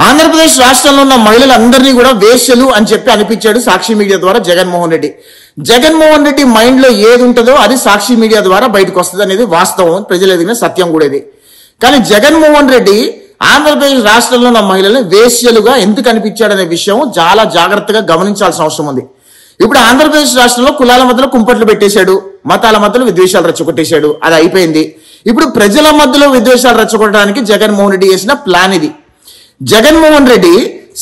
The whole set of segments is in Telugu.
ఆంధ్రప్రదేశ్ రాష్ట్రంలో ఉన్న మహిళలందరినీ కూడా వేశ్యలు అని చెప్పి అనిపించాడు సాక్షి మీడియా ద్వారా జగన్మోహన్ రెడ్డి. జగన్మోహన్ రెడ్డి మైండ్ లో ఏది ఉంటుందో అది సాక్షి మీడియా ద్వారా బయటకు వస్తుంది అనేది వాస్తవం, ప్రజలు ఎదిగిన సత్యం కూడా ఇది. కానీ జగన్మోహన్ రెడ్డి ఆంధ్రప్రదేశ్ రాష్ట్రంలో ఉన్న మహిళల్ని వేశ్యలుగా ఎందుకు అనిపించాడనే విషయం చాలా జాగ్రత్తగా గమనించాల్సిన అవసరం ఉంది. ఇప్పుడు ఆంధ్రప్రదేశ్ రాష్ట్రంలో కులాల మధ్యలో కుంపట్లు పెట్టేశాడు, మతాల మధ్యలో విద్వేషాలు రెచ్చగొట్టేశాడు, అది అయిపోయింది. ఇప్పుడు ప్రజల మధ్యలో విద్వేషాలు రెచ్చగొట్టడానికి జగన్మోహన్ రెడ్డి చేసిన ప్లాన్ ఇది. జగన్మోహన్ రెడ్డి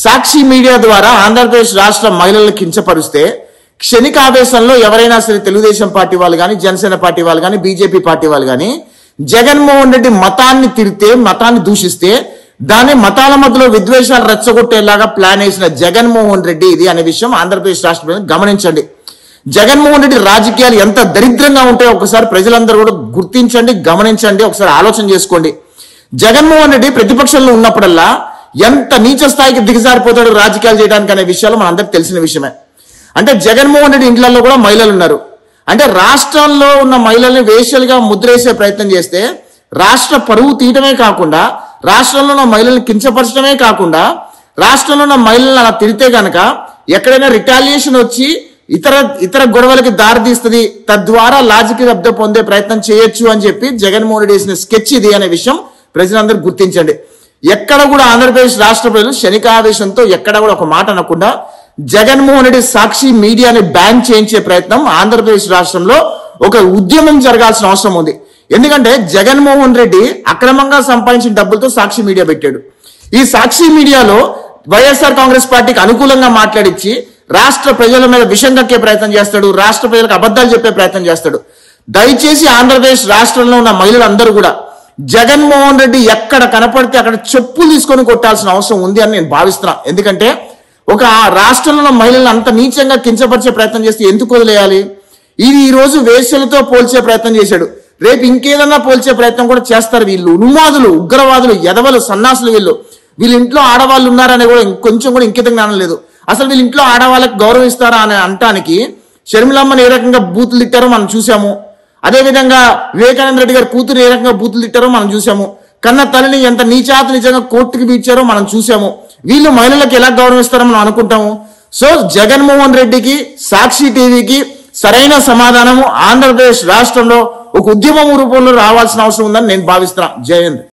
సాక్షి మీడియా ద్వారా ఆంధ్రప్రదేశ్ రాష్ట్ర మహిళలను కించపరుస్తే క్షణికావేశంలో ఎవరైనా సరే తెలుగుదేశం పార్టీ వాళ్ళు కానీ, జనసేన పార్టీ వాళ్ళు కానీ, బీజేపీ పార్టీ వాళ్ళు కానీ జగన్మోహన్ రెడ్డి మతాన్ని తిరితే, మతాన్ని దూషిస్తే దాన్ని మతాల మధ్యలో విద్వేషాలు రెచ్చగొట్టేలాగా ప్లాన్ వేసిన జగన్మోహన్ రెడ్డి ఇది అనే విషయం ఆంధ్రప్రదేశ్ రాష్ట్ర ప్రజలు గమనించండి. జగన్మోహన్ రెడ్డి రాజకీయాలు ఎంత దరిద్రంగా ఉంటాయో ఒకసారి ప్రజలందరూ కూడా గుర్తించండి, గమనించండి, ఒకసారి ఆలోచన చేసుకోండి. జగన్మోహన్ రెడ్డి ప్రతిపక్షంలో ఉన్నప్పుడల్లా ఎంత నీచ స్థాయికి దిగజారిపోతాడు రాజకీయాలు చేయడానికి అనే విషయాలు మనందరికి తెలిసిన విషయమే. అంటే జగన్మోహన్ రెడ్డి ఇంట్లలో కూడా మహిళలు ఉన్నారు. అంటే రాష్ట్రంలో ఉన్న మహిళల్ని వేశ్యలుగా ముద్రేసే ప్రయత్నం చేస్తే రాష్ట్ర పరువు తీయటమే కాకుండా, రాష్ట్రంలో ఉన్న మహిళల్ని కించపరచడమే కాకుండా, రాష్ట్రంలో ఉన్న మహిళలను అలా తిరితే గనక ఎక్కడైనా రిటాలియేషన్ వచ్చి ఇతర గొడవలకి దారితీస్తుంది, తద్వారా లాజిక్ లబ్ధి పొందే ప్రయత్నం చేయొచ్చు అని చెప్పి జగన్మోహన్ రెడ్డి వేసిన స్కెచ్ ఇది అనే విషయం ప్రజలందరూ గుర్తించండి. ఎక్కడ కూడా ఆంధ్రప్రదేశ్ రాష్ట్ర ప్రజలు క్షణికావేశంతో ఎక్కడ కూడా ఒక మాట అనకుండా జగన్మోహన్ రెడ్డి సాక్షి మీడియాని బ్యాన్ చేయించే ప్రయత్నం ఆంధ్రప్రదేశ్ రాష్ట్రంలో ఒక ఉద్యమం జరగాల్సిన అవసరం ఉంది. ఎందుకంటే జగన్మోహన్ రెడ్డి అక్రమంగా సంపాదించిన డబ్బులతో సాక్షి మీడియా పెట్టాడు. ఈ సాక్షి మీడియాలో వైఎస్ఆర్ కాంగ్రెస్ పార్టీకి అనుకూలంగా మాట్లాడించి రాష్ట్ర ప్రజల మీద విషం కక్కే ప్రయత్నం చేస్తాడు, రాష్ట్ర ప్రజలకు అబద్ధాలు చెప్పే ప్రయత్నం చేస్తాడు. దయచేసి ఆంధ్రప్రదేశ్ రాష్ట్రంలో ఉన్న మహిళలందరూ కూడా జగన్మోహన్ రెడ్డి ఎక్కడ కనపడితే అక్కడ చెప్పులు తీసుకొని కొట్టాల్సిన అవసరం ఉంది అని నేను భావిస్తున్నా. ఎందుకంటే ఒక రాష్ట్రంలో ఉన్న మహిళలను అంత నీచంగా కించపరిచే ప్రయత్నం చేస్తే ఎందుకు వదిలేయాలి? ఇది ఈ రోజు వేశ్యలతో పోల్చే ప్రయత్నం చేశాడు, రేపు ఇంకేదన్నా పోల్చే ప్రయత్నం కూడా చేస్తారు. వీళ్ళు ఉన్మాదులు, ఉగ్రవాదులు, ఎదవలు, సన్నాసులు. వీళ్ళ ఇంట్లో ఆడవాళ్ళు ఉన్నారనే కూడా కొంచెం కూడా ఇంకిత జ్ఞానం లేదు. అసలు వీళ్ళ ఇంట్లో ఆడవాళ్ళకి గౌరవం ఇస్తారా అని అనటానికి షర్మిలమ్మని ఏ రకంగా బూతులు తిట్టారో మనం చూసాము. అదేవిధంగా వివేకానంద రెడ్డి గారి కూతురు ఏ రకంగా బూతులు తిట్టారో మనం చూసాము. కన్న తల్లిని ఎంత నీచాతి నిజంగా కోర్టుకి బీడ్చారో మనం చూసాము. వీళ్ళు మహిళలకు ఎలా గౌరవిస్తారో మనం అనుకుంటాము. సో జగన్మోహన్ రెడ్డికి, సాక్షి టీవీకి సరైన సమాధానము ఆంధ్రప్రదేశ్ రాష్ట్రంలో ఒక ఉద్యమం రూపంలో రావాల్సిన అవసరం ఉందని నేను భావిస్తున్నా. జై హింద్.